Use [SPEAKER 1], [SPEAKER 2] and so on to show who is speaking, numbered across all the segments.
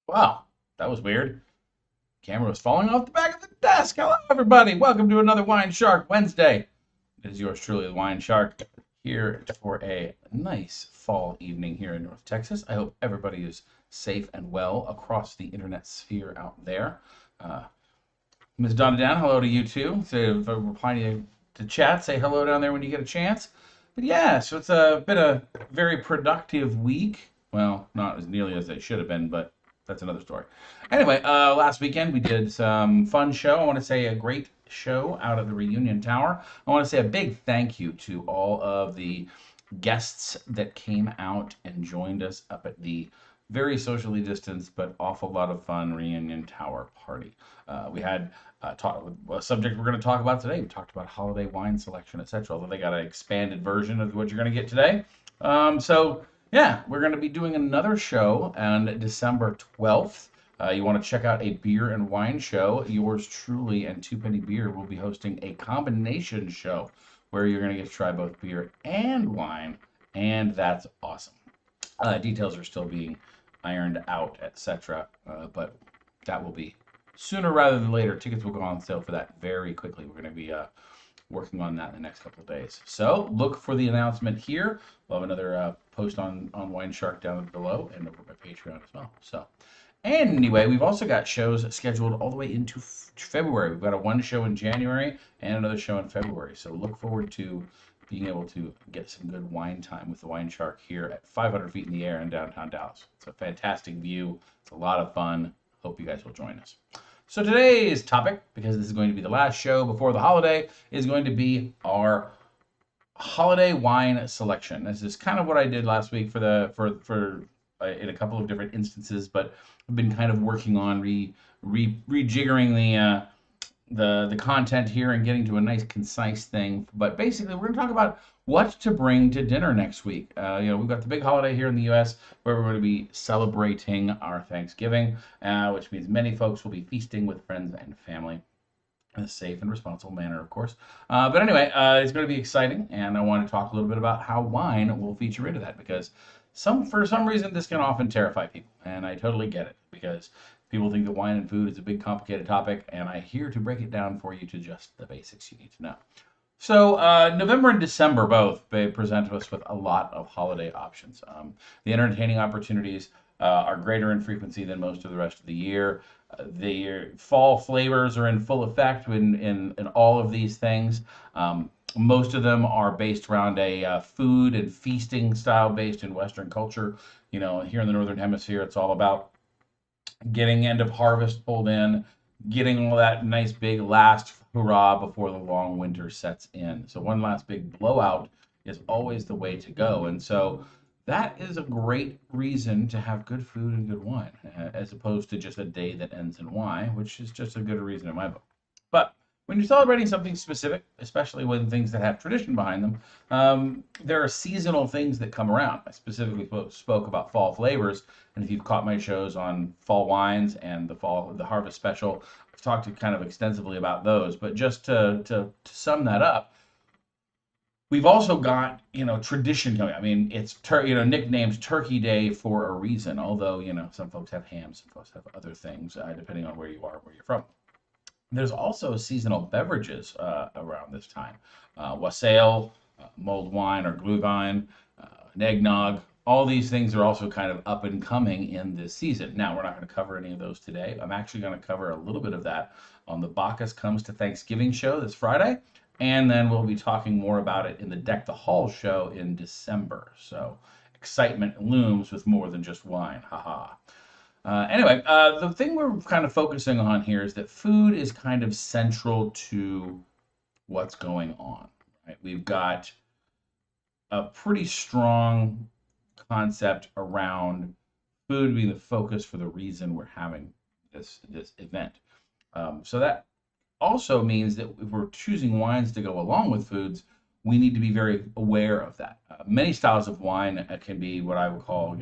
[SPEAKER 1] Wow, that was weird. Camera was falling off the back of the desk. Hello, everybody. Welcome to another Wine Shark Wednesday. It is yours truly, the Wine Shark, here for a nice fall evening here in North Texas. I hope everybody is safe and well across the internet sphere out there. Uh, Ms. Donna Dan, hello to you too. So if I'm replying to chat, say hello down there when you get a chance. But yeah, so it's been a very productive week. Well, not as nearly as it should have been, but that's another story. Anyway, last weekend we did some fun show. I want to say a great show out at the Reunion Tower. I want to say a big thank you to all of the guests that came out and joined us up at the very socially distanced but awful lot of fun Reunion Tower party. We had a subject we're going to talk about today. We talked about holiday wine selection, etc. Although they got an expanded version of what you're going to get today. So yeah, we're going to be doing another show on December 12th. You want to check out a beer and wine show. Yours truly and Two Penny Beer will be hosting a combination show where you're going to get to try both beer and wine, and that's awesome. Details are still being ironed out, etc. But that will be sooner rather than later. Tickets will go on sale for that very quickly. We're going to be working on that in the next couple of days. So look for the announcement here. We'll have another post on Wine Shark down below and over my Patreon as well. So anyway, we've also got shows scheduled all the way into February. We've got a one show in January and another show in February. So look forward to being able to get some good wine time with the Wine Shark here at 500 feet in the air in downtown Dallas. It's a fantastic view. It's a lot of fun. Hope you guys will join us. So today's topic, because this is going to be the last show before the holiday, is going to be our holiday wine selection. This is kind of what I did last week for in a couple of different instances, but I've been kind of working on rejiggering the content here and getting to a nice concise thing. But basically, we're going to talk about what to bring to dinner next week. We've got the big holiday here in the U.S. where we're going to be celebrating our Thanksgiving, which means many folks will be feasting with friends and family in a safe and responsible manner, of course. But anyway, it's going to be exciting, and I want to talk a little bit about how wine will feature into that because for some reason this can often terrify people, and I totally get it because people think that wine and food is a big complicated topic, and I'm here to break it down for you to just the basics you need to know. So November and December both they present us with a lot of holiday options. The entertaining opportunities are greater in frequency than most of the rest of the year. The fall flavors are in full effect in all of these things. Most of them are based around a food and feasting style based in Western culture. Here in the Northern Hemisphere, it's all about getting end of harvest pulled in, getting all that nice big last hurrah before the long winter sets in. So one last big blowout is always the way to go. And so that is a great reason to have good food and good wine, as opposed to just a day that ends in Y, which is just a good reason in my book. But when you're celebrating something specific, especially when things that have tradition behind them, there are seasonal things that come around. I specifically spoke about fall flavors, and if you've caught my shows on fall wines and the harvest special, I've talked kind of extensively about those. But just to sum that up, we've also got tradition coming. I mean, it's nicknamed Turkey Day for a reason. Although some folks have ham, some folks have other things, depending on where you are, where you're from. There's also seasonal beverages around this time. Wassail, mulled wine or glühwein, eggnog. All these things are also kind of up and coming in this season. Now, we're not going to cover any of those today. I'm actually going to cover a little bit of that on the Bacchus Comes to Thanksgiving show this Friday. And then we'll be talking more about it in the Deck the Hall show in December. So excitement looms with more than just wine. Haha. Anyway, the thing we're kind of focusing on here is that food is kind of central to what's going on. Right? We've got a pretty strong concept around food being the focus for the reason we're having this event. So that also means that if we're choosing wines to go along with foods, we need to be very aware of that. Many styles of wine can be what I would call,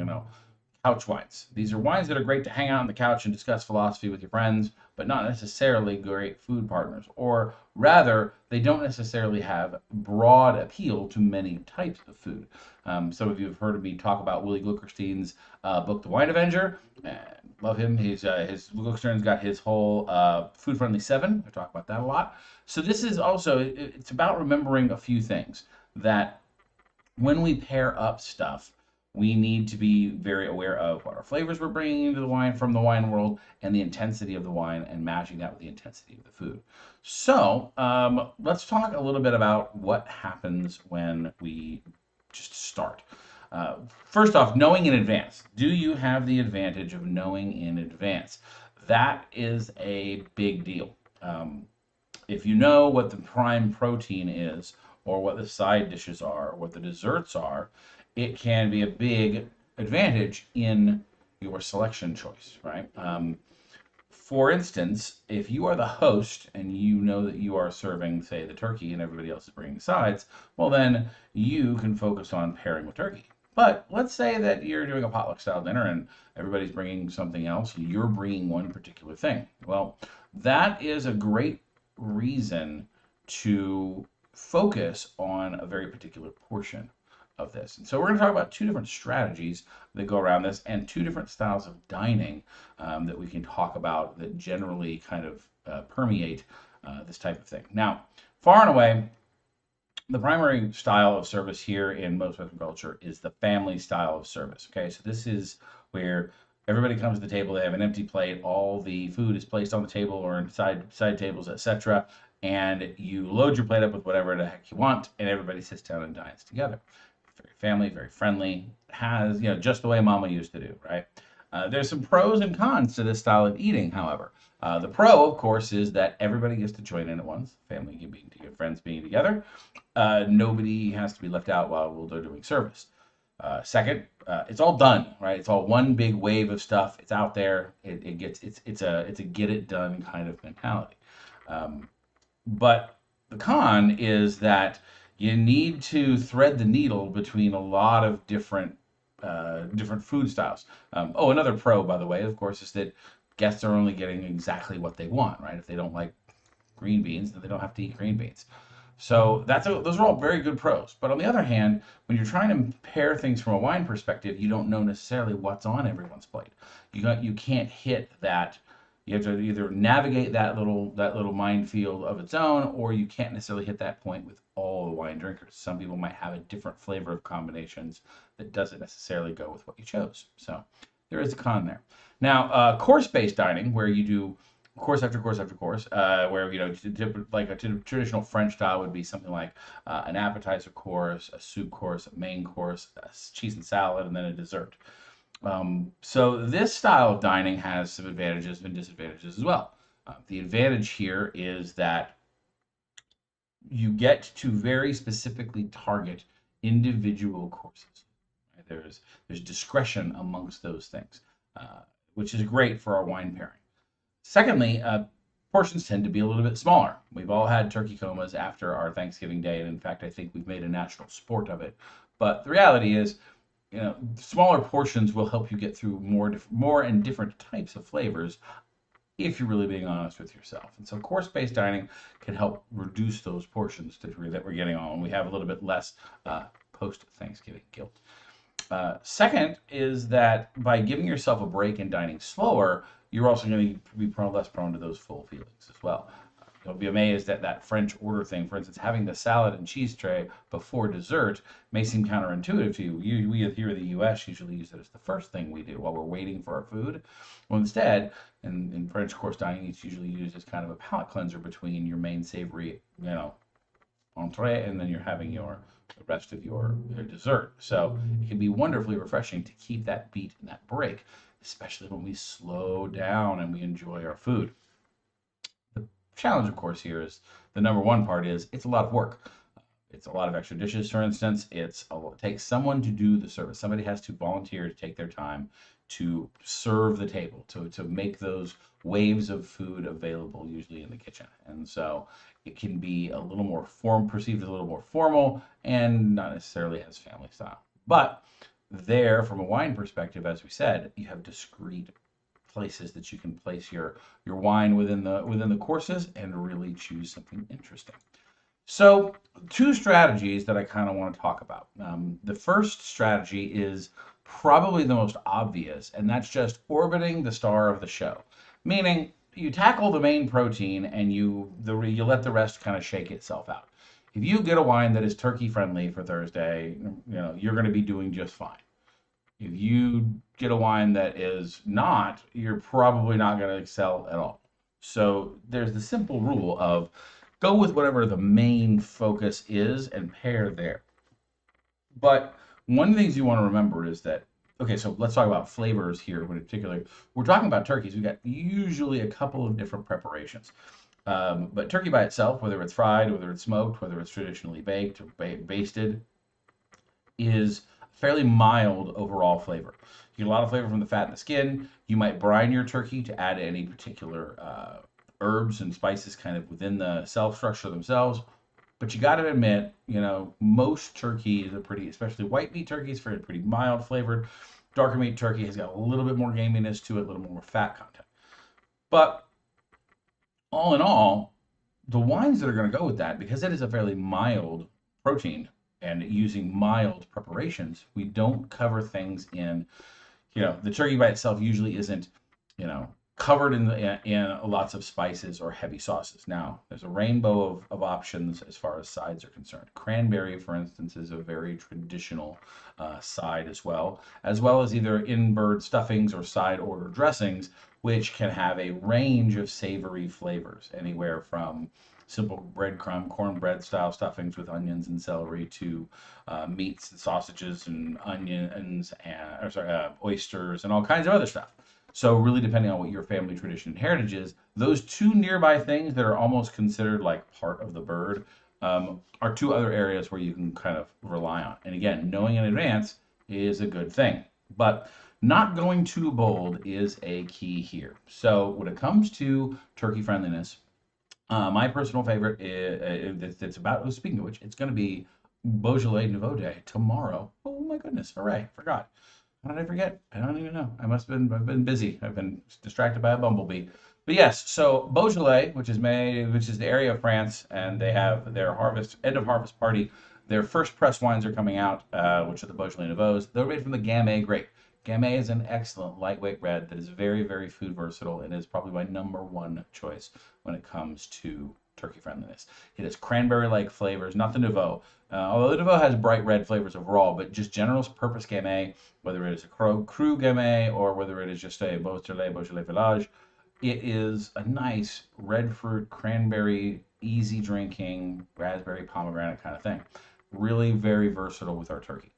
[SPEAKER 1] couch wines. These are wines that are great to hang out on the couch and discuss philosophy with your friends, but not necessarily great food partners. Or rather, they don't necessarily have broad appeal to many types of food. Some of you have heard of me talk about Willie Gluckerstein's book, The Wine Avenger. Love him. Gluckstein's got his whole food friendly 7. I talk about that a lot. So this is also, it's about remembering a few things that when we pair up stuff, we need to be very aware of what our flavors we're bringing into the wine from the wine world and the intensity of the wine and matching that with the intensity of the food. So let's talk a little bit about what happens when we just start. First off, knowing in advance. Do you have the advantage of knowing in advance? That is a big deal. If you know what the prime protein is, or what the side dishes are, or what the desserts are, it can be a big advantage in your selection choice, right? For instance, if you are the host and you know that you are serving, say, the turkey and everybody else is bringing sides, well, then you can focus on pairing with turkey. But let's say that you're doing a potluck style dinner and everybody's bringing something else, and you're bringing one particular thing. Well, that is a great reason to focus on a very particular portion of this. And so we're going to talk about 2 different strategies that go around this and 2 different styles of dining that we can talk about that generally kind of permeate this type of thing. Now, far and away, the primary style of service here in most Western culture is the family style of service. Okay, so this is where everybody comes to the table, they have an empty plate, all the food is placed on the table or in side tables, etc. And you load your plate up with whatever the heck you want, and everybody sits down and dines together. Very family, very friendly, has, just the way mama used to do, right? There's some pros and cons to this style of eating, however. The pro, of course, is that everybody gets to join in at once, family being together, friends being together. Nobody has to be left out while they're doing service. Second, it's all done, right? It's all one big wave of stuff. It's out there. It's a get it done kind of mentality. But the con is that you need to thread the needle between a lot of different food styles. Another pro, by the way, of course, is that guests are only getting exactly what they want, right? If they don't like green beans, then they don't have to eat green beans. So those are all very good pros. But on the other hand, when you're trying to pair things from a wine perspective, you don't know necessarily what's on everyone's plate. You can't hit that. You have to either navigate that little minefield of its own, or you can't necessarily hit that point with all the wine drinkers. Some people might have a different flavor of combinations that doesn't necessarily go with what you chose. So there is a con there. Now, course-based dining, where you do course after course after course, where like a traditional French style would be something like an appetizer course, a soup course, a main course, a cheese and salad, and then a dessert. So this style of dining has some advantages and disadvantages as well. The advantage here is that you get to very specifically target individual courses. Right? There's discretion amongst those things, which is great for our wine pairing. Secondly, portions tend to be a little bit smaller. We've all had turkey comas after our Thanksgiving day, and in fact, I think we've made a national sport of it. But the reality is, smaller portions will help you get through more and different types of flavors if you're really being honest with yourself. And so course-based dining can help reduce those portions that we're getting on. We have a little bit less post-Thanksgiving guilt. Second is that by giving yourself a break and dining slower, you're also going to be less prone to those full feelings as well. You'll be amazed at that French order thing. For instance, having the salad and cheese tray before dessert may seem counterintuitive to you. We here in the U.S. usually use it as the first thing we do while we're waiting for our food. Well, instead, in French course dining, it's usually used as kind of a palate cleanser between your main savory, entree, and then you're having the rest of your dessert. So it can be wonderfully refreshing to keep that beat and that break, especially when we slow down and we enjoy our food. The challenge, of course, here is the number one part is it's a lot of work. It's a lot of extra dishes, for instance. It takes someone to do the service. Somebody has to volunteer to take their time to serve the table, to make those waves of food available, usually in the kitchen. And so it can be a little more perceived as a little more formal and not necessarily as family style. But There, from a wine perspective, as we said, you have discrete places that you can place your wine within the courses and really choose something interesting. So, two strategies that I kind of want to talk about. The first strategy is probably the most obvious, and that's just orbiting the star of the show, meaning you tackle the main protein and you let the rest kind of shake itself out. If you get a wine that is turkey friendly for Thursday, you're going to be doing just fine. If you get a wine that is not, you're probably not going to excel at all. So there's the simple rule of go with whatever the main focus is and pair there. But one of the things you want to remember is that, okay, so let's talk about flavors here in particular. We're talking about turkeys. We've got usually a couple of different preparations. But turkey by itself, whether it's fried, whether it's smoked, whether it's traditionally baked or basted, is fairly mild overall flavor. You get a lot of flavor from the fat and the skin. You might brine your turkey to add any particular herbs and spices kind of within the cell structure themselves. But you got to admit, most turkeys are pretty, especially white meat turkeys, pretty mild flavored. Darker meat turkey has got a little bit more gaminess to it, a little more fat content. But all in all, the wines that are going to go with that, because it is a fairly mild protein and using mild preparations, we don't cover things in, the turkey by itself usually isn't, covered in lots of spices or heavy sauces. Now, there's a rainbow of options as far as sides are concerned. Cranberry, for instance, is a very traditional side as well as either in-bird stuffings or side order dressings, which can have a range of savory flavors, anywhere from simple breadcrumb, cornbread style stuffings with onions and celery to meats and sausages and onions and oysters and all kinds of other stuff. So really depending on what your family tradition and heritage is, those two nearby things that are almost considered like part of the bird are two other areas where you can kind of rely on. And again, knowing in advance is a good thing. But not going too bold is a key here. So when it comes to turkey friendliness, my personal favorite is it's about, speaking of which, it's going to be Beaujolais Nouveau Day tomorrow. Oh my goodness, hooray, forgot. How did I forget? I don't even know. I've been busy. I've been distracted by a bumblebee. But yes, so Beaujolais, which is the area of France, and they have their end of harvest party. Their first pressed wines are coming out, which are the Beaujolais Nouveaux. They're made from the Gamay grape. Gamay is an excellent lightweight red that is very, very food versatile and is probably my number one choice when it comes to turkey friendliness. It has cranberry-like flavors, not the Nouveau. Although the Nouveau has bright red flavors overall, but just general purpose Gamay, whether it is a cru Gamay or whether it is just a Beaujolais Village, it is a nice red fruit, cranberry, easy drinking, raspberry, pomegranate kind of thing. Really very versatile with our turkey.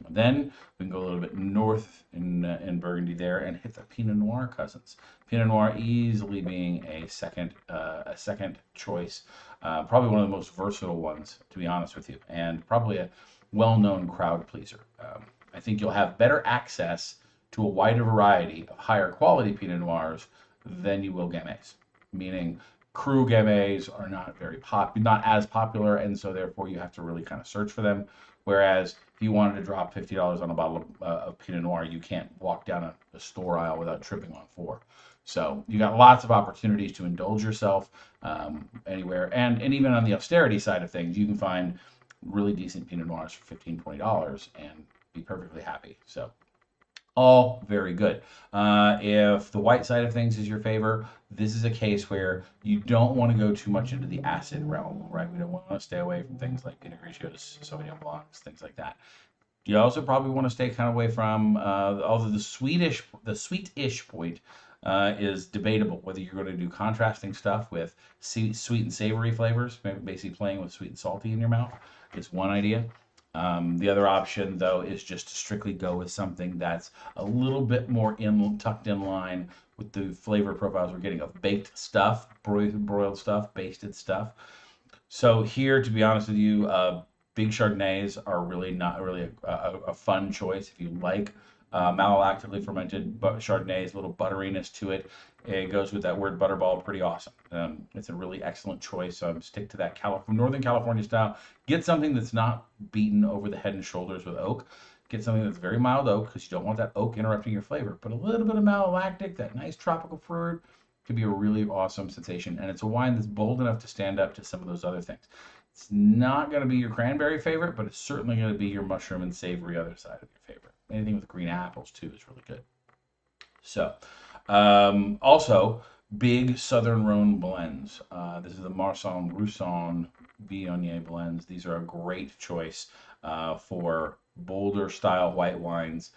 [SPEAKER 1] Then we can go a little bit north in Burgundy there and hit the Pinot Noir cousins. Pinot Noir easily being a second choice, probably one of the most versatile ones, to be honest with you, and probably a well-known crowd pleaser. I think you'll have better access to a wider variety of higher quality Pinot Noirs than you will Gamays, meaning cru Gamays are not as popular, and so therefore you have to really kind of search for them. Whereas if you wanted to drop $50 on a bottle of Pinot Noir, you can't walk down a store aisle without tripping on four. So you got lots of opportunities to indulge yourself anywhere. And even on the austerity side of things, you can find really decent Pinot Noirs for $15, $20 and be perfectly happy. So all very good. If the white side of things is your favor, this is a case where you don't want to go too much into the acid realm, right? We don't want to stay away from things like Pinot Grigios, Sauvignon Blancs, things like that. You also probably want to stay kind of away from, although the sweetish point is debatable, whether you're going to do contrasting stuff with sweet and savory flavors, basically playing with sweet and salty in your mouth, is one idea. The other option, though, is just to strictly go with something that's a little bit more tucked in line with the flavor profiles we're getting of baked stuff, broiled stuff, basted stuff. So here, to be honest with you, big Chardonnays are really not really a fun choice if you like malolactically fermented Chardonnays, a little butteriness to it. It goes with that word butterball pretty awesome. It's a really excellent choice. Stick to that Northern California style. Get something that's not beaten over the head and shoulders with oak. get something that's very mild oak because you don't want that oak interrupting your flavor, but a little bit of malolactic, that nice tropical fruit, could be a really awesome sensation. And it's a wine that's bold enough to stand up to some of those other things. It's not going to be your cranberry favorite, but it's certainly going to be your mushroom and savory other side of your favorite. Anything with green apples too is really good. So, also big Southern Rhone blends. This is the Marsan Roussan Viognier blends. These are a great choice for bolder style white wines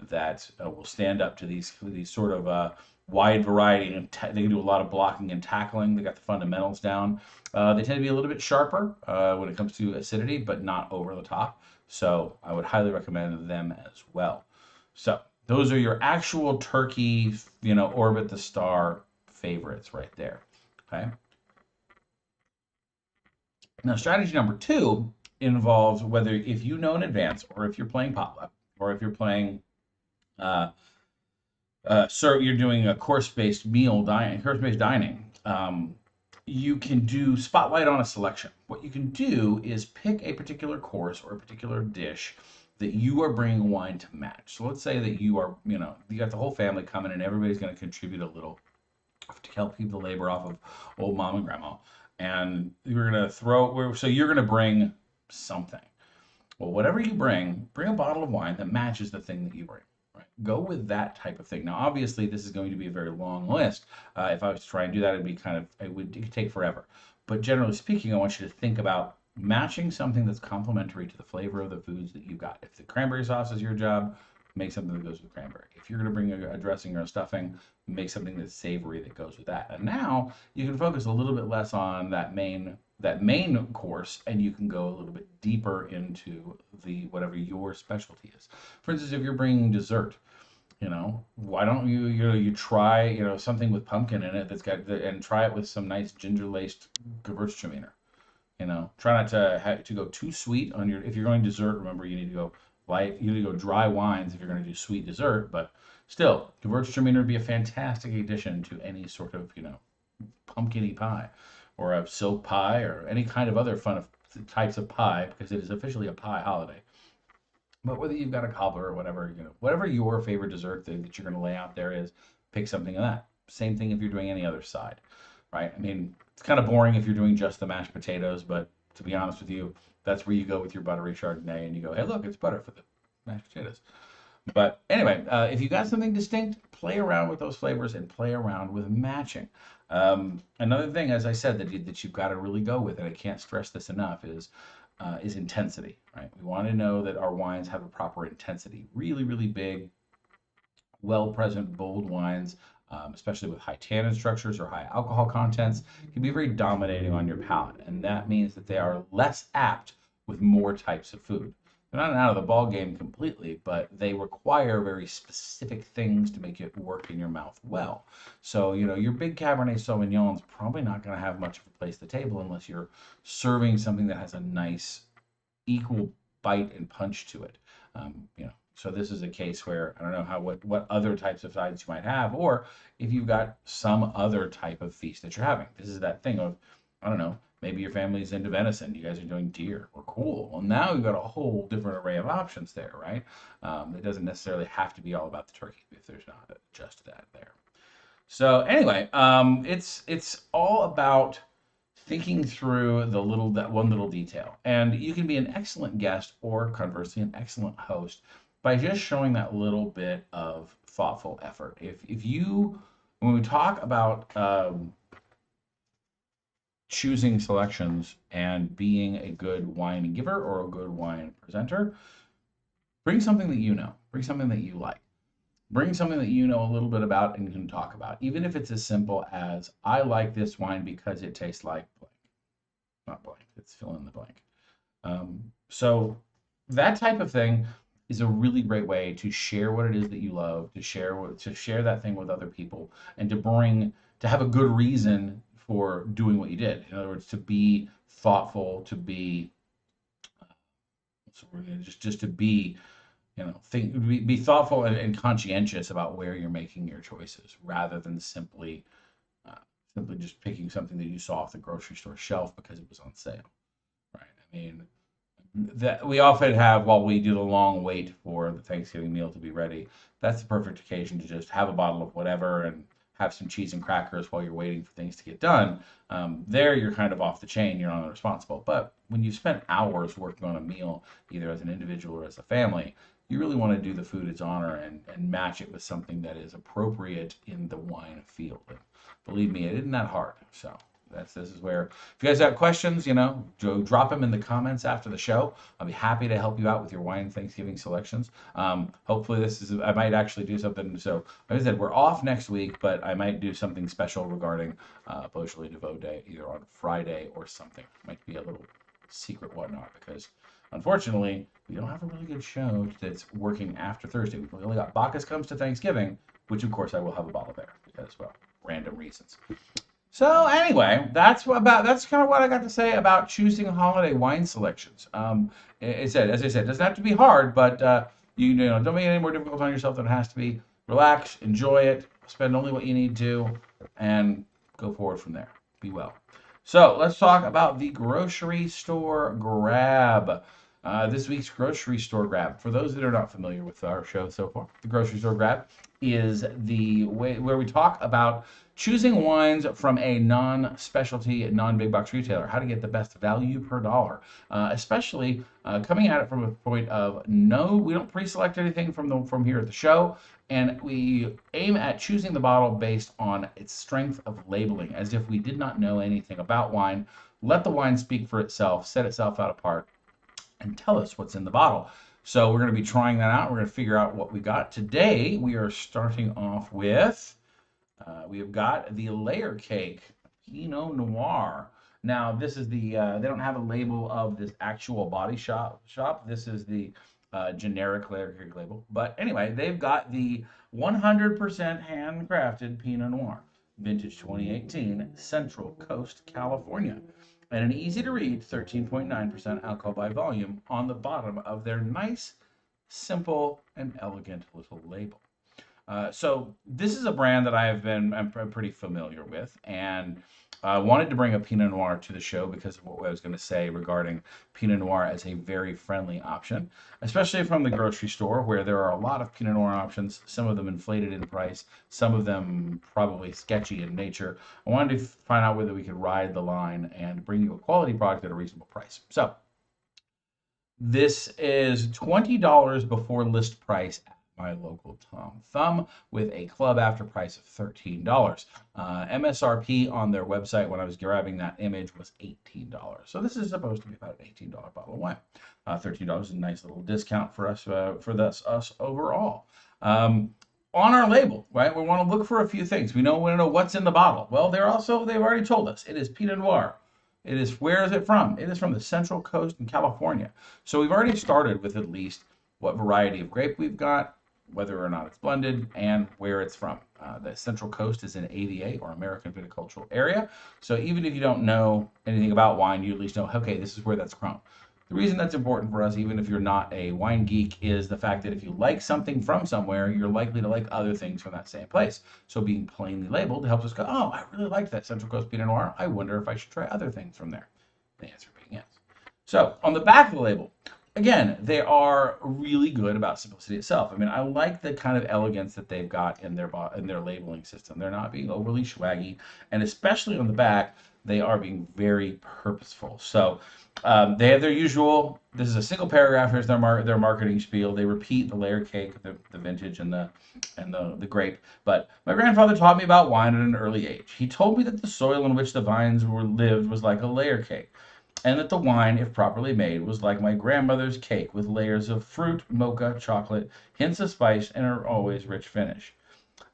[SPEAKER 1] that will stand up to these sort of wide variety. And they can do a lot of blocking and tackling. They got the fundamentals down. They tend to be a little bit sharper when it comes to acidity, but not over the top. So I would highly recommend them as well. So those are your actual turkey, orbit the star favorites right there. Okay. Now, strategy number 2 involves whether if you know in advance, or if you're playing potluck, or if you're playing you're doing a course-based dining. You can do spotlight on a selection. What you can do is pick a particular course or a particular dish that you are bringing wine to match. So let's say that you are, you got the whole family coming and everybody's going to contribute a little to help keep the labor off of old mom and grandma. And you're going to you're going to bring something. Well, whatever you bring a bottle of wine that matches the thing that you bring. Right? Go with that type of thing. Now, obviously, this is going to be a very long list. If I was to try and do that, it could take forever. But generally speaking, I want you to think about matching something that's complementary to the flavor of the foods that you've got. If the cranberry sauce is your job, make something that goes with cranberry. If you're going to bring a dressing or a stuffing, make something that's savory that goes with that. And now you can focus a little bit less on that main course, and you can go a little bit deeper into whatever your specialty is. For instance, if you're bringing dessert, why don't you try something with pumpkin in it and try it with some nice ginger laced Gewürztraminer. Try not to go too sweet on if you're going dessert. Remember, you need to go light. You need to go dry wines if you're going to do sweet dessert. But still, Gewürztraminer would be a fantastic addition to any sort of pumpkin-y pie, or a silk pie, or any kind of other fun types of pie, because it is officially a pie holiday. But whether you've got a cobbler or whatever your favorite dessert that you're going to lay out there is, pick something of that. Same thing if you're doing any other side, right? I mean, it's kind of boring if you're doing just the mashed potatoes, but to be honest with you, that's where you go with your buttery Chardonnay and you go, hey, look, it's butter for the mashed potatoes. But anyway, if you got something distinct, play around with those flavors and play around with matching. Another thing, as I said, that you've got to really go with, and I can't stress this enough, is intensity, right? We want to know that our wines have a proper intensity. Really, really big, well-present, bold wines, especially with high tannin structures or high alcohol contents, can be very dominating on your palate. And that means that they are less apt with more types of food. They're not out of the ball game completely, but they require very specific things to make it work in your mouth well. So, your big Cabernet Sauvignon is probably not going to have much of a place at the table unless you're serving something that has a nice equal bite and punch to it. So this is a case where I don't know what other types of sides you might have, or if you've got some other type of feast that you're having. This is that thing of, I don't know, maybe your family's into venison. You guys are doing deer. Well, cool. Well, now you've got a whole different array of options there, right? It doesn't necessarily have to be all about the turkey if there's not just that there. So anyway, it's all about thinking through that one little detail. And you can be an excellent guest, or conversely, an excellent host, by just showing that little bit of thoughtful effort. When we talk about choosing selections and being a good wine giver or a good wine presenter, bring something that you know, bring something that you like. Bring something that you know a little bit about and can talk about, even if it's as simple as, I like this wine because it tastes like blank. Not blank, it's fill in the blank. So that type of thing is a really great way to share what it is that you love, to share that thing with other people, and to have a good reason for doing what you did. In other words, to be thoughtful, to be just to be be thoughtful and conscientious about where you're making your choices, rather than simply just picking something that you saw off the grocery store shelf because it was on sale, right? I mean, that we often have while we do the long wait for the Thanksgiving meal to be ready. That's the perfect occasion to just have a bottle of whatever and have some cheese and crackers while you're waiting for things to get done. There, you're kind of off the chain. You're not responsible. But when you spend hours working on a meal, either as an individual or as a family, you really want to do the food its honor and match it with something that is appropriate in the wine field. And believe me, it isn't that hard. So this is where if you guys have questions, drop them in the comments after the show. I'll be happy to help you out with your wine Thanksgiving selections. Hopefully I might actually do something. So like I said, we're off next week, but I might do something special regarding Beaujolais Nouveau Day either on Friday or something. Might be a little secret whatnot because unfortunately we don't have a really good show that's working after Thursday. We've only got Bacchus Comes to Thanksgiving, which of course I will have a bottle there because, well, random reasons. So anyway, that's kind of what I got to say about choosing holiday wine selections. As I said, it doesn't have to be hard, but don't make it any more difficult on yourself than it has to be. Relax, enjoy it, spend only what you need to, and go forward from there. Be well. So let's talk about the grocery store grab. This week's grocery store grab. For those that are not familiar with our show so far, the grocery store grab is the way where we talk about choosing wines from a non-specialty, non-big box retailer, how to get the best value per dollar, especially coming at it from a point of no, we don't pre-select anything from here at the show, and we aim at choosing the bottle based on its strength of labeling, as if we did not know anything about wine. Let the wine speak for itself, set itself out apart, and tell us what's in the bottle. So we're going to be trying that out. We're going to figure out what we got. Today, we are starting off with, we have got the Layer Cake Pinot Noir. Now, this is they don't have a label of this actual body shop. This is the generic Layer Cake label. But anyway, they've got the 100% handcrafted Pinot Noir, vintage 2018, Central Coast, California. And an easy to read 13.9% alcohol by volume on the bottom of their nice, simple, and elegant little label. So this is a brand that I'm pretty familiar with, and I wanted to bring a Pinot Noir to the show because of what I was going to say regarding Pinot Noir as a very friendly option, especially from the grocery store where there are a lot of Pinot Noir options, some of them inflated in price, some of them probably sketchy in nature. I wanted to find out whether we could ride the line and bring you a quality product at a reasonable price. So this is $20 before list price at my local Tom Thumb with a club after price of $13. MSRP on their website when I was grabbing that image was $18. So this is supposed to be about an $18 bottle of wine. $13 is a nice little discount for us us overall. On our label, right, we want to look for a few things. We want to know what's in the bottle. Well, they've already told us it is Pinot Noir. Where is it from? It is from the Central Coast in California. So we've already started with at least what variety of grape we've got, whether or not it's blended, and where it's from. The Central Coast is an AVA, or American Viticultural Area. So even if you don't know anything about wine, you at least know, okay, this is where that's from. The reason that's important for us, even if you're not a wine geek, is the fact that if you like something from somewhere, you're likely to like other things from that same place. So being plainly labeled helps us go, oh, I really liked that Central Coast Pinot Noir. I wonder if I should try other things from there. The answer being yes. So on the back of the label, again, they are really good about simplicity itself. I mean, I like the kind of elegance that they've got in their labeling system. They're not being overly swaggy, and especially on the back, they are being very purposeful. So they have their usual. This is a single paragraph. Here's their marketing spiel. They repeat the layer cake, the vintage, and the grape. But my grandfather taught me about wine at an early age. He told me that the soil in which the vines were lived was like a layer cake, and that the wine, if properly made, was like my grandmother's cake with layers of fruit, mocha, chocolate, hints of spice, and an always rich finish.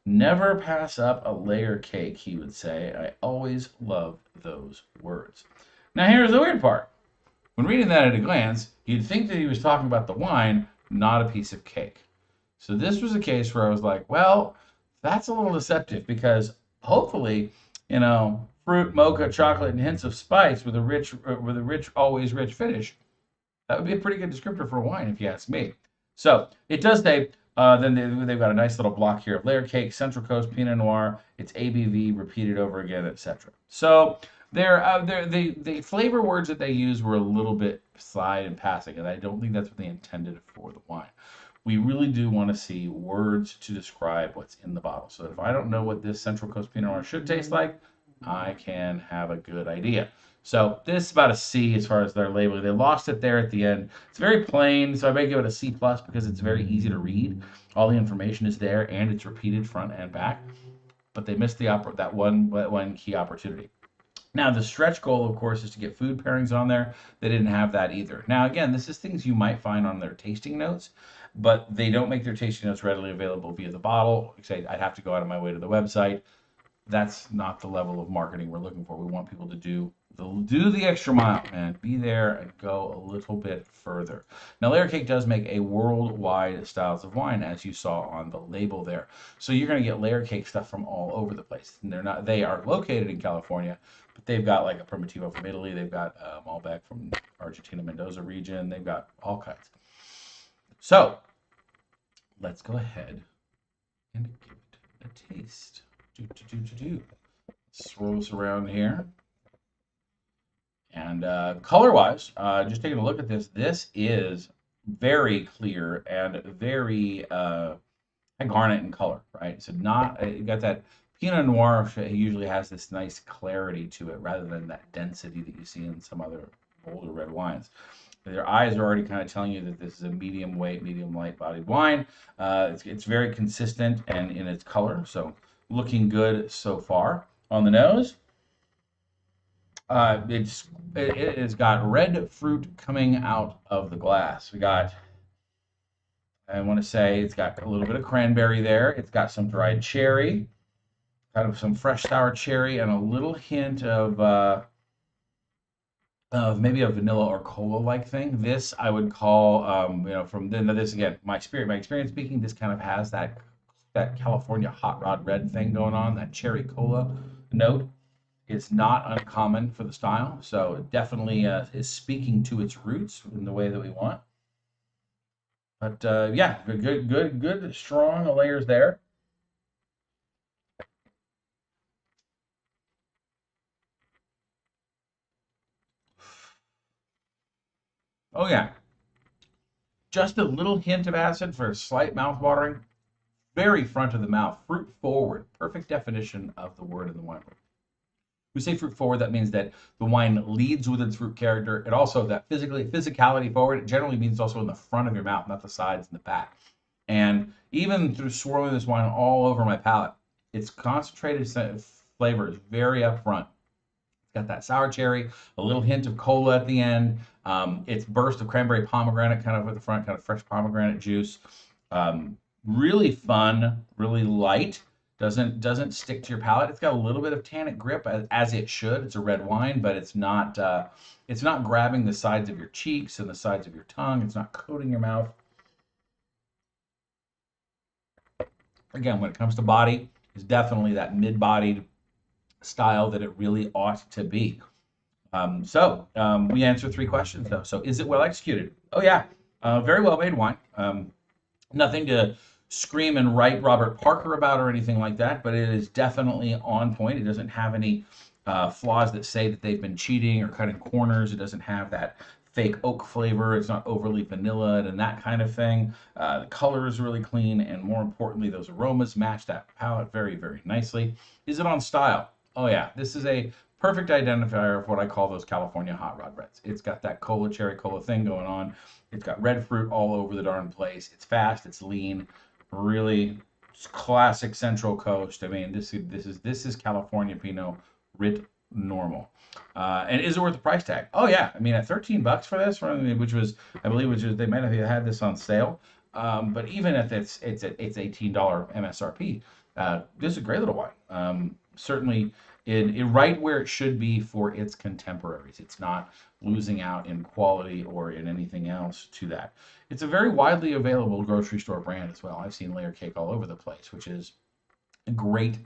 [SPEAKER 1] Never pass up a layer cake, he would say. I always loved those words. Now here's the weird part. When reading that at a glance, you'd think that he was talking about the wine, not a piece of cake. So this was a case where I was like, well, that's a little deceptive because hopefully, fruit, mocha, chocolate, and hints of spice with a rich, always rich finish. That would be a pretty good descriptor for a wine, if you ask me. So it does say, then they've got a nice little block here of layer cake, Central Coast Pinot Noir, its ABV repeated over again, etc. So The flavor words that they use were a little bit side and passing, and I don't think that's what they intended for the wine. We really do want to see words to describe what's in the bottle. So if I don't know what this Central Coast Pinot Noir should taste like, I can have a good idea. So this is about a C as far as their labeling. They lost it there at the end. It's very plain, so I may give it a C plus because it's very easy to read. All the information is there and it's repeated front and back. But they missed that one key opportunity. Now, the stretch goal, of course, is to get food pairings on there. They didn't have that either. Now, again, this is things you might find on their tasting notes, but they don't make their tasting notes readily available via the bottle. Say, I'd have to go out of my way to the website. That's not the level of marketing we're looking for. We want people to do the extra mile and be there and go a little bit further. Now, Layer Cake does make a worldwide styles of wine, as you saw on the label there. So you're going to get Layer Cake stuff from all over the place. And they are located in California, but they've got like a Primitivo from Italy. They've got Malbec from Argentina, Mendoza region. They've got all kinds. So let's go ahead and give it a taste. Swirl this around here. And color-wise, just taking a look at this, this is very clear and very garnet in color, right? So you got that Pinot Noir usually has this nice clarity to it rather than that density that you see in some other older red wines. Their eyes are already kind of telling you that this is a medium weight, medium light bodied wine. It's very consistent and in its color, so looking good so far. On the nose, it has got red fruit coming out of the glass. I want to say it's got a little bit of cranberry there. It's got some dried cherry, kind of some fresh sour cherry, and a little hint of maybe a vanilla or cola-like thing. This I would call, from this again, my experience speaking, this kind of has that California hot rod red thing going on, that cherry cola note. It's not uncommon for the style, so it definitely is speaking to its roots in the way that we want. But yeah, good, strong layers there. Oh yeah, just a little hint of acid for a slight mouth watering. Very front of the mouth, fruit forward. Perfect definition of the word in the wine. We say fruit forward, that means that the wine leads with its fruit character. It also, that physicality forward, it generally means also in the front of your mouth, not the sides and the back. And even through swirling this wine all over my palate, its concentrated flavor is very upfront. It's got that sour cherry, a little hint of cola at the end. Its burst of cranberry pomegranate kind of at the front, kind of fresh pomegranate juice. Really fun, really light. Doesn't stick to your palate. It's got a little bit of tannic grip as it should. It's a red wine, but it's not grabbing the sides of your cheeks and the sides of your tongue. It's not coating your mouth. Again, when it comes to body, it's definitely that mid-bodied style that it really ought to be. We answered 3 questions though. So is it well executed? Oh yeah, very well made wine. Nothing to scream and write Robert Parker about or anything like that, but it is definitely on point. It doesn't have any flaws that say that they've been cheating or cutting corners. It doesn't have that fake oak flavor. It's not overly vanilla and that kind of thing. The color is really clean, and more importantly, those aromas match that palate very, very nicely. Is it on style? Oh yeah, this is a perfect identifier of what I call those California hot rod reds. It's got that cherry cola thing going on. It's got red fruit all over the darn place. It's fast, it's lean, really classic Central Coast. I mean, this is California Pinot writ normal. And is it worth the price tag? Oh yeah, I mean at $13 for this, I believe they might have had this on sale. But even if it's $18 MSRP, this is a great little wine. Certainly right where it should be for its contemporaries. It's not losing out in quality or in anything else to that. It's a very widely available grocery store brand as well. I've seen Layer Cake all over the place, which is a great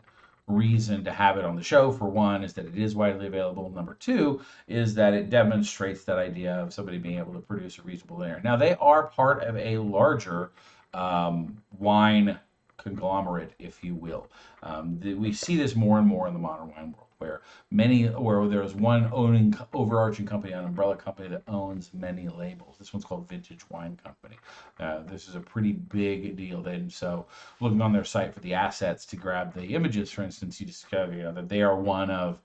[SPEAKER 1] reason to have it on the show. For one, is that it is widely available. Number two is that it demonstrates that idea of somebody being able to produce a reasonable layer. Now, they are part of a larger wine conglomerate, if you will. We see this more and more in the modern wine world, where there's one overarching company, an umbrella company that owns many labels. This one's called Vintage Wine Company. This is a pretty big deal. Then, so looking on their site for the assets to grab the images, for instance, you discover that they are one of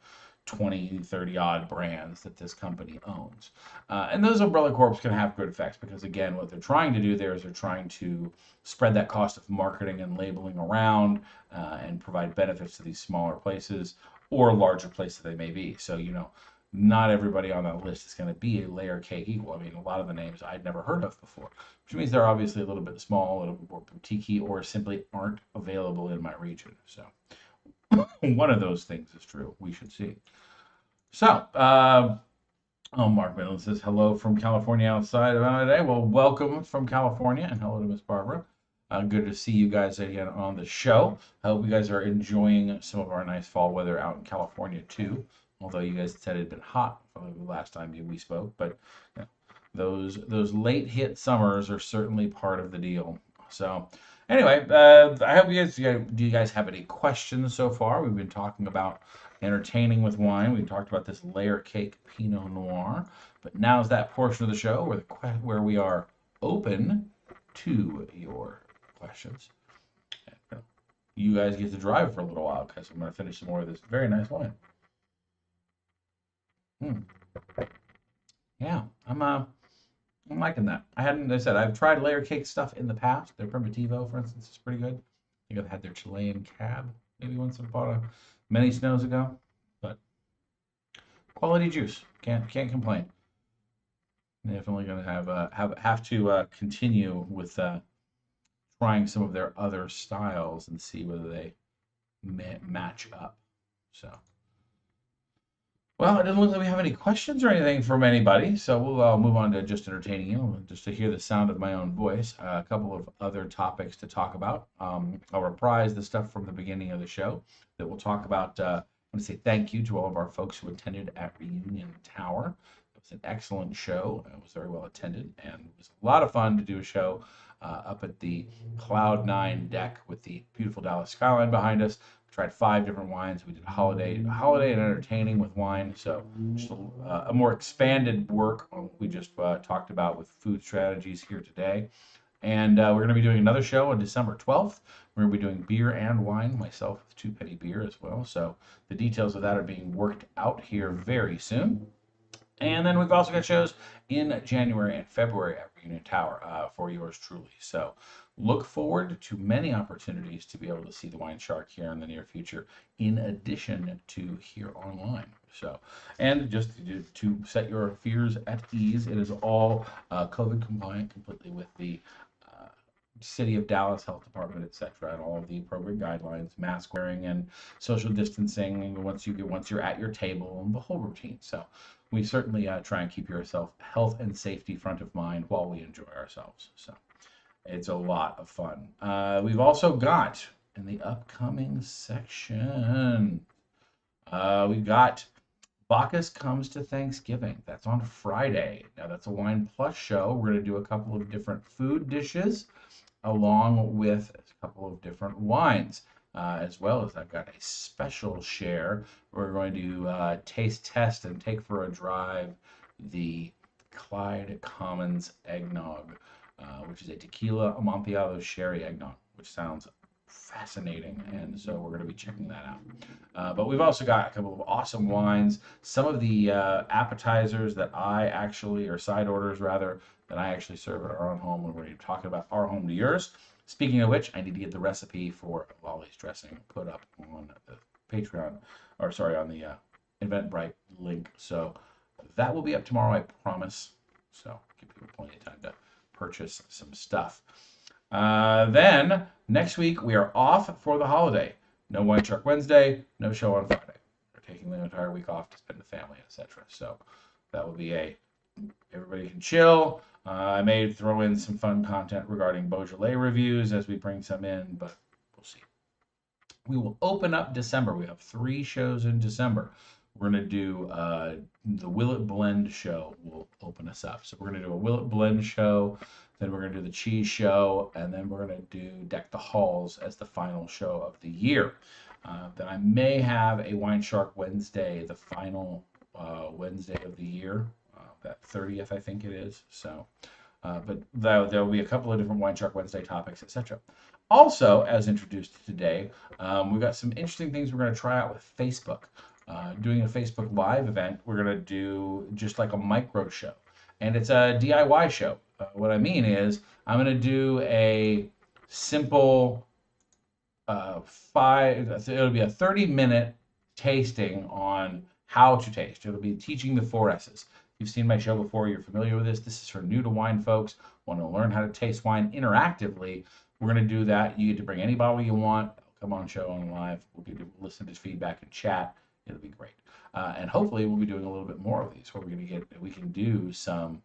[SPEAKER 1] 20, 30 odd brands that this company owns. And those umbrella corps can have good effects because, again, what they're trying to do there is they're trying to spread that cost of marketing and labeling around and provide benefits to these smaller places or larger places they may be. So, not everybody on that list is going to be a Layer Cake equal. I mean, a lot of the names I'd never heard of before, which means they're obviously a little bit small, a little bit more boutique, or simply aren't available in my region. So one of those things is true. We should see. So, Mark Middleton says hello from California outside of today. Well, welcome from California, and hello to Miss Barbara. Good to see you guys again on the show. I hope you guys are enjoying some of our nice fall weather out in California too. Although you guys said it had been hot from the last time we spoke, but those late hit summers are certainly part of the deal. So, anyway, I hope do you guys have any questions so far? We've been talking about entertaining with wine. We talked about this Layer Cake Pinot Noir, but now's that portion of the show where we are open to your questions. You guys get to drive for a little while because I'm going to finish some more of this very nice wine. Yeah, I'm liking that. I've tried Layer Cake stuff in the past. Their Primitivo, for instance, is pretty good. I think I've had their Chilean Cab maybe once upon many snows ago, but quality juice. Can't complain. Definitely gonna have to continue with trying some of their other styles and see whether they match up. So. Well, it doesn't look like we have any questions or anything from anybody, so we'll move on to just entertaining you, just to hear the sound of my own voice. A couple of other topics to talk about. I'll reprise the stuff from the beginning of the show that we'll talk about. I want to say thank you to all of our folks who attended at Reunion Tower. It was an excellent show. It was very well attended, and it was a lot of fun to do a show up at the Cloud 9 deck with the beautiful Dallas skyline behind us. Tried 5 different wines. We did holiday and entertaining with wine. So just a more expanded work on what we just talked about with food strategies here today. And we're going to be doing another show on December 12th. We're going to be doing beer and wine, myself with 2 Penny Beer as well. So the details of that are being worked out here very soon. And then we've also got shows in January and February at Reunion Tower for yours truly. So look forward to many opportunities to be able to see the WineShark here in the near future, in addition to here online. So, and just to set your fears at ease, it is all COVID compliant completely with the City of Dallas Health Department, etc., and all of the appropriate guidelines, mask wearing and social distancing once you're at your table, and the whole routine. So we certainly try and keep yourself health and safety front of mind while we enjoy ourselves. So it's a lot of fun. We've also got in the upcoming section, we've got Bacchus Comes to Thanksgiving. That's on Friday. Now that's a Wine Plus show. We're going to do a couple of different food dishes along with a couple of different wines. As well as I've got a special share. We're going to taste test and take for a drive the Clyde Commons Eggnog, which is a tequila Amontillado sherry eggnog, which sounds fascinating, and so we're going to be checking that out. But we've also got a couple of awesome wines. Some of the appetizers that or side orders rather, that I actually serve at our own home when we're talking about our home to yours. Speaking of which, I need to get the recipe for Lolly's dressing put up on the Patreon, on the Eventbrite link. So that will be up tomorrow, I promise. So give people plenty of time to purchase some stuff. Then next week we are off for the holiday. No WineShark Wednesday, no show on Friday. We're taking the entire week off to spend with family, etc. So that will be everybody can chill. I may throw in some fun content regarding Beaujolais reviews as we bring some in, but we'll see. We will open up December. We have 3 shows in December. We're going to do the Will It Blend show will open us up. So we're going to do a Will It Blend show Then we're going to do the cheese show, and then we're going to do Deck the Halls as the final show of the year. Then I may have a WineShark Wednesday, the final Wednesday of the year, that 30th, I think it is. So, but there'll be a couple of different WineShark Wednesday topics, etc. Also, as introduced today, we've got some interesting things we're going to try out with Facebook. Doing a Facebook Live event, we're going to do just like a micro show. And it's a DIY show. What I mean is, I'm going to do a simple it'll be a 30-minute tasting on how to taste. It'll be teaching the 4 S's. If you've seen my show before, you're familiar with this. This is for new to wine folks, want to learn how to taste wine interactively. We're going to do that. You get to bring any bottle you want. Come on show on live. We'll get to listen to feedback and chat. It'll be great. And hopefully we'll be doing a little bit more of these where we can do some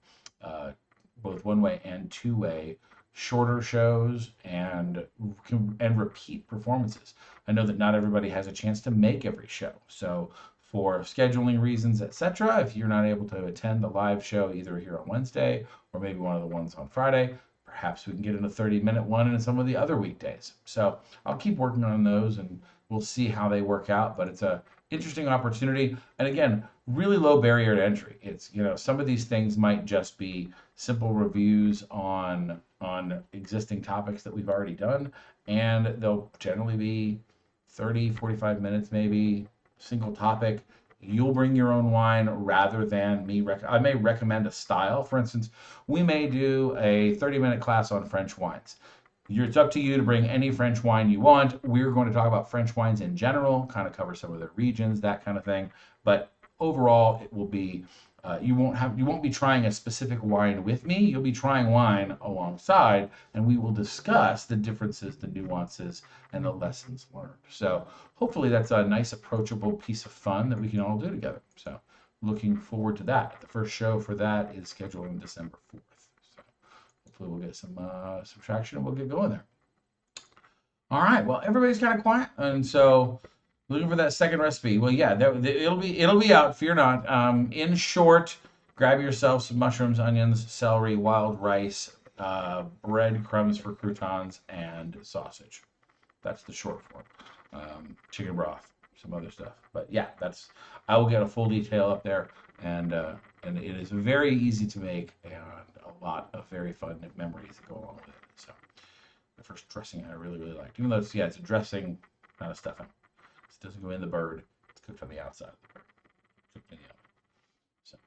[SPEAKER 1] both one-way and two-way shorter shows and repeat performances. I know that not everybody has a chance to make every show. So for scheduling reasons, etc., if you're not able to attend the live show either here on Wednesday or maybe one of the ones on Friday, perhaps we can get in a 30-minute one in some of the other weekdays. So I'll keep working on those and we'll see how they work out, but it's a interesting opportunity. And again, really low barrier to entry. It's, some of these things might just be simple reviews on existing topics that we've already done, and they'll generally be 30, 45 minutes, maybe single topic. You'll bring your own wine rather than me. I may recommend a style. For instance, we may do a 30-minute class on French wines. It's up to you to bring any French wine you want. We're going to talk about French wines in general, kind of cover some of their regions, that kind of thing. But overall, it will be you won't be trying a specific wine with me. You'll be trying wine alongside, and we will discuss the differences, the nuances, and the lessons learned. So hopefully that's a nice, approachable piece of fun that we can all do together. So looking forward to that. The first show for that is scheduled on December 4th. Hopefully we'll get some traction and we'll get going there. All right. Well, everybody's kind of quiet, and so looking for that second recipe. Well, yeah, it'll be out. Fear not. In short, grab yourself some mushrooms, onions, celery, wild rice, breadcrumbs for croutons, and sausage. That's the short form. Chicken broth, some other stuff. But yeah, I will get a full detail up there, and it is very easy to make and a lot of very fun memories that go along with it. So the first dressing I really, really liked, even though it's a dressing, not a stuffing. It doesn't go in the bird. It's cooked on the outside of the bird. Cooked in the oven. So,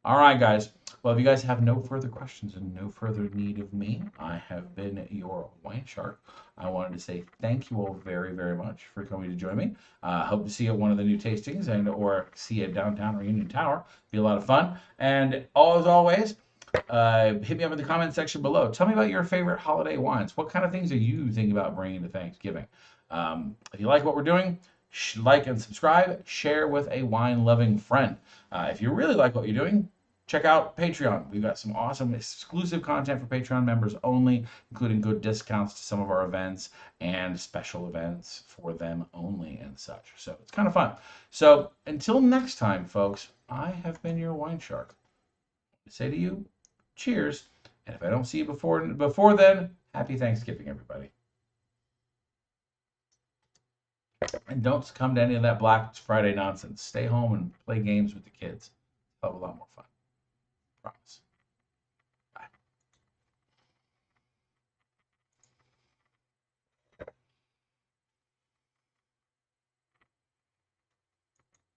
[SPEAKER 1] all right, guys. Well, if you guys have no further questions and no further need of me, I have been your WineShark. I wanted to say thank you all very, very much for coming to join me. Hope to see you at one of the new tastings or see you at downtown Reunion Tower. Be a lot of fun. And as always, hit me up in the comment section below. Tell me about your favorite holiday wines. What kind of things are you thinking about bringing to Thanksgiving? If you like what we're doing, like and subscribe, share with a wine-loving friend. If you really like what you're doing, check out Patreon. We've got some awesome exclusive content for Patreon members only, including good discounts to some of our events and special events for them only and such. So it's kind of fun. So until next time, folks, I have been your WineShark. I say to you, cheers. And if I don't see you before then, happy Thanksgiving, everybody. And don't succumb to any of that Black Friday nonsense. Stay home and play games with the kids. It'll have a lot more fun. Promise.